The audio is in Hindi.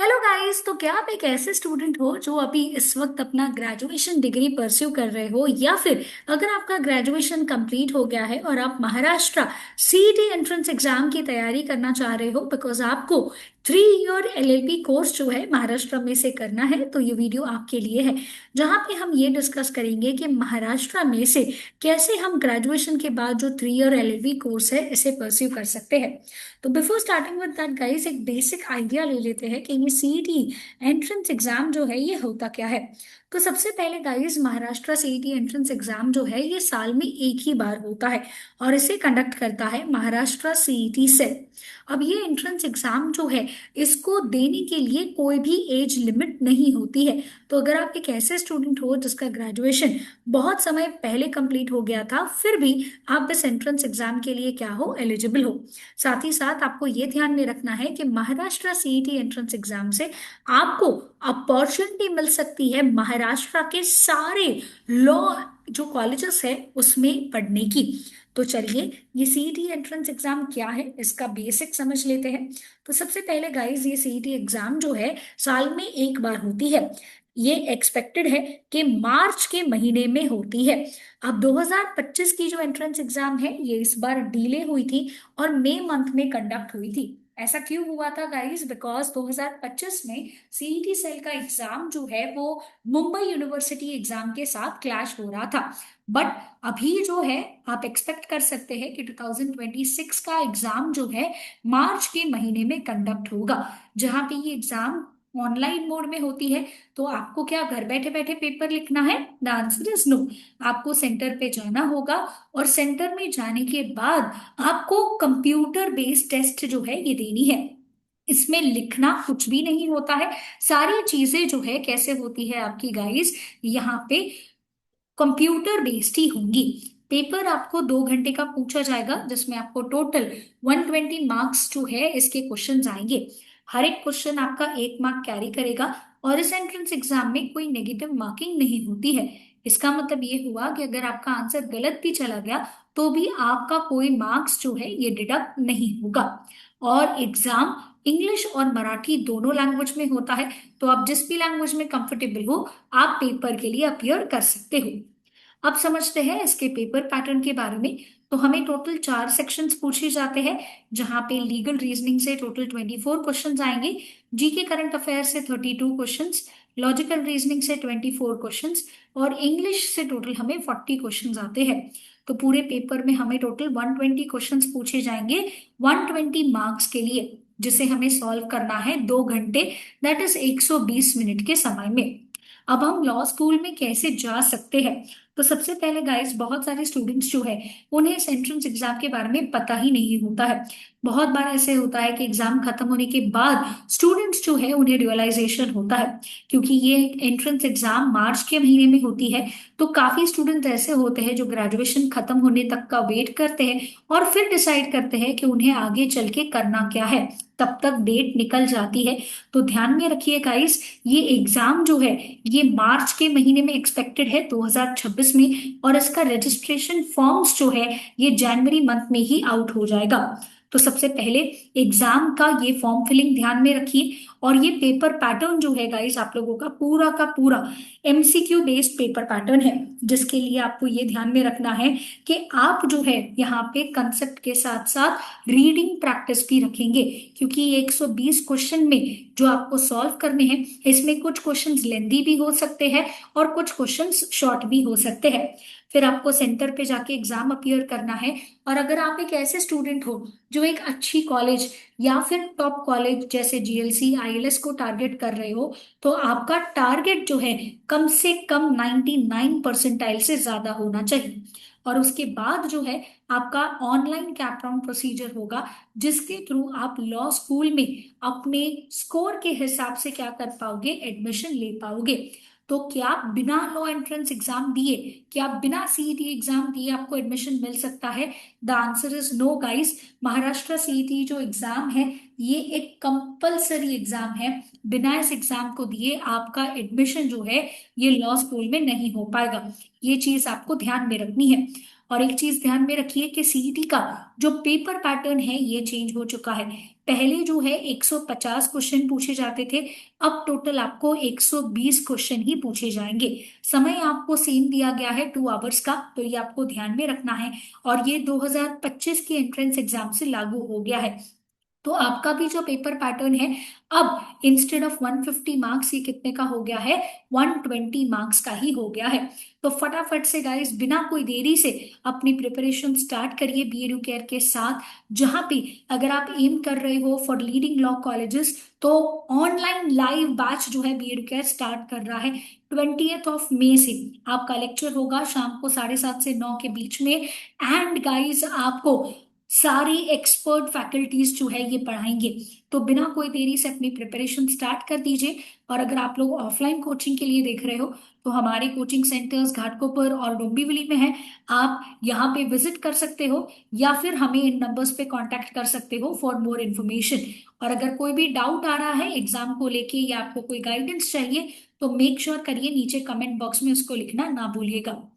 Hello guys. तो क्या आप एक ऐसे स्टूडेंट हो जो अभी इस वक्त अपना ग्रेजुएशन डिग्री परस्यू कर रहे हो, या फिर अगर आपका ग्रेजुएशन कंप्लीट हो गया है और आप महाराष्ट्र सीईटी एंट्रेंस एग्जाम की तैयारी करना चाह रहे हो, बिकॉज आपको 3 ईयर एलएलबी कोर्स जो है महाराष्ट्र में से करना है, तो ये वीडियो आपके लिए है। जहाँ पे हम ये डिस्कस करेंगे कि महाराष्ट्र में से कैसे हम ग्रेजुएशन के बाद जो 3 ईयर एलएलबी कोर्स है इसे परस्यू कर सकते हैं। तो before starting with that guys, एक बेसिक आइडिया ले लेते हैं कि ये सीईटी एंट्रेंस एग्जाम जो है ये होता क्या है। तो सबसे पहले guys, Maharashtra CET entrance exam जो है ये साल में एक ही बार होता है और इसे कंडक्ट करता है महाराष्ट्र सीईटी सेल। अब ये एंट्रेंस एग्जाम जो है इसको देने के लिए कोई भी एज लिमिट नहीं होती है। तो अगर आप एक ऐसे स्टूडेंट हो जिसका ग्रेजुएशन बहुत समय पहले कंप्लीट हो गया था, फिर भी आप इस एंट्रेंस एग्जाम के लिए क्या हो, एलिजिबल हो। साथ ही साथ आपको ये ध्यान में रखना है कि महाराष्ट्र सीईटी एंट्रेंस एग्जाम से आपको अपॉर्चुनिटी मिल सकती है महाराष्ट्र के सारे लॉ जो कॉलेजेस है उसमें पढ़ने की। तो चलिए, ये सीईटी एंट्रेंस एग्जाम क्या है इसका बेसिक समझ लेते हैं। तो सबसे पहले गाइस, ये सीईटी एग्जाम जो है साल में एक बार होती है। ये एक्सपेक्टेड है कि मार्च के महीने में होती है। अब 2025 की जो एंट्रेंस एग्जाम है ये इस बार डिले हुई थी और मई मंथ में कंडक्ट हुई थी। ऐसा क्यों हुआ था गाइस? बिकॉज 2025 में सीईटी सेल का एग्जाम जो है वो मुंबई यूनिवर्सिटी एग्जाम के साथ क्लैश हो रहा था। बट अभी जो है आप एक्सपेक्ट कर सकते हैं कि 2026 का एग्जाम जो है मार्च के महीने में कंडक्ट होगा, जहां पे ये एग्जाम ऑनलाइन मोड में होती है। तो आपको क्या घर बैठे बैठे पेपर लिखना है? The answer is no. आपको सेंटर पे जाना होगा और सेंटर में जाने के बाद आपको कंप्यूटर बेस्ड टेस्ट जो है ये देनी है। इसमें लिखना कुछ भी नहीं होता है। सारी चीजें जो है कैसे होती है आपकी गाइस, यहाँ पे कंप्यूटर बेस्ड ही होंगी। पेपर आपको 2 घंटे का पूछा जाएगा, जिसमें आपको टोटल 120 मार्क्स जो है इसके क्वेश्चन आएंगे। हर एक क्वेश्चन आपका 1 मार्क कैरी करेगा और इस एंट्रेंस एग्जाम में कोई नेगेटिव मार्किंग नहीं होती है। इसका मतलब ये हुआ कि अगर आपका आंसर गलत भी चला गया तो भी आपका कोई मार्क्स जो है ये डिडक्ट नहीं होगा। और एग्जाम इंग्लिश और मराठी दोनों लैंग्वेज में होता है। तो आप जिस भी लैंग्वेज में कंफर्टेबल हो आप पेपर के लिए अपियर कर सकते हो। अब समझते हैं इसके पेपर पैटर्न के बारे में। तो हमें टोटल 4 सेक्शंस पूछे जाते हैं, जहां पे लीगल रीजनिंग से टोटल 24 क्वेश्चंस आएंगे, जीके करंट अफेयर से 32 क्वेश्चंस, लॉजिकल रीजनिंग से 24 क्वेश्चंस और इंग्लिश से टोटल हमें 40 क्वेश्चंस आते हैं। तो पूरे पेपर में हमें टोटल 120 क्वेश्चंस पूछे जाएंगे 120 मार्क्स के लिए, जिसे हमें सॉल्व करना है 2 घंटे, दैट इज 120 मिनट के समय में। अब हम लॉ स्कूल में कैसे जा सकते हैं? तो सबसे पहले गाइस, बहुत सारे स्टूडेंट्स जो है उन्हें इस एंट्रेंस एग्जाम के बारे में पता ही नहीं होता है। बहुत बार ऐसे होता है कि एग्जाम खत्म होने के बाद स्टूडेंट्स जो है उन्हें रियलाइजेशन होता है, क्योंकि ये एंट्रेंस एग्जाम मार्च के महीने में होती है। तो काफी स्टूडेंट्स ऐसे होते हैं जो ग्रेजुएशन खत्म होने तक का वेट करते हैं और फिर डिसाइड करते हैं कि उन्हें आगे चल के करना क्या है। तब तक डेट निकल जाती है। तो ध्यान में रखिए गाइस, ये एग्जाम जो है ये मार्च के महीने में एक्सपेक्टेड है 2026 में, और इसका रजिस्ट्रेशन फॉर्म्स जो है ये जनवरी मंथ में ही आउट हो जाएगा। तो सबसे पहले एग्जाम का ये फॉर्म फिलिंग ध्यान में रखिए। और ये पेपर पैटर्न जो है गाइस आप लोगों का पूरा एमसीक्यू बेस्ड पेपर पैटर्न है, जिसके लिए आपको ये ध्यान में रखना है कि आप जो है यहाँ पे कंसेप्ट के साथ साथ रीडिंग प्रैक्टिस भी रखेंगे, क्योंकि ये 120 क्वेश्चन में जो आपको सॉल्व करने हैं इसमें कुछ क्वेश्चंस लेंदी भी हो सकते हैं और कुछ क्वेश्चंस शॉर्ट भी हो सकते हैं। फिर आपको सेंटर पे जाके एग्जाम अपीयर करना है। और अगर आप एक ऐसे स्टूडेंट हो जो एक अच्छी कॉलेज या फिर टॉप कॉलेज जैसे जीएलसी आईएलएस को टारगेट कर रहे हो, तो आपका टारगेट जो है कम से कम 99 परसेंटाइल से ज्यादा होना चाहिए। और उसके बाद जो है आपका ऑनलाइन कैप राउंड प्रोसीजर होगा, जिसके थ्रू आप लॉ स्कूल में अपने स्कोर के हिसाब से क्या कर पाओगे, एडमिशन ले पाओगे। तो क्या बिना लॉ एंट्रेंस एग्जाम दिए, क्या बिना सीईटी एग्जाम दिए आपको एडमिशन मिल सकता है? The answer is no guys. Maharashtra CET जो एग्जाम है ये एक कंपलसरी एग्जाम है। बिना इस एग्जाम को दिए आपका एडमिशन जो है ये लॉ स्कूल में नहीं हो पाएगा। ये चीज आपको ध्यान में रखनी है। और एक चीज ध्यान में रखिए कि सीईटी का जो पेपर पैटर्न है ये चेंज हो चुका है। पहले जो है 150 क्वेश्चन पूछे जाते थे, अब टोटल आपको 120 क्वेश्चन ही पूछे जाएंगे। समय आपको सेम दिया गया है 2 आवर्स का, तो ये आपको ध्यान में रखना है। और ये 2025 के एंट्रेंस एग्जाम से लागू हो गया है। तो आपका भी जो पेपर पैटर्न है, अब इंस्टेड ऑफ 150 मार्क्स ये कितने का हो गया है, 120 मार्क्स का ही हो गया है। तो फटाफट से गाइस, बिना कोई देरी से अपनी प्रिपरेशन स्टार्ट करिए बीएडू केयर के साथ। जहां पे अगर आप एम कर रहे हो फॉर लीडिंग लॉ कॉलेजेस, तो ऑनलाइन लाइव बैच जो है बीएडू केयर स्टार्ट कर रहा है 20 मई से। आपका लेक्चर होगा शाम को 7:30 से 9 के बीच में। एंड गाइस, आपको सारी एक्सपर्ट फैकल्टीज जो है ये पढ़ाएंगे। तो बिना कोई देरी से अपनी प्रिपरेशन स्टार्ट कर दीजिए। और अगर आप लोग ऑफलाइन कोचिंग के लिए देख रहे हो, तो हमारे कोचिंग सेंटर्स घाटकोपर और डोंबिवली में है। आप यहाँ पे विजिट कर सकते हो, या फिर हमें इन नंबर्स पे कांटेक्ट कर सकते हो फॉर मोर इन्फॉर्मेशन। और अगर कोई भी डाउट आ रहा है एग्जाम को लेके, या आपको कोई गाइडेंस चाहिए, तो मेक श्योर करिए नीचे कमेंट बॉक्स में उसको लिखना ना भूलिएगा।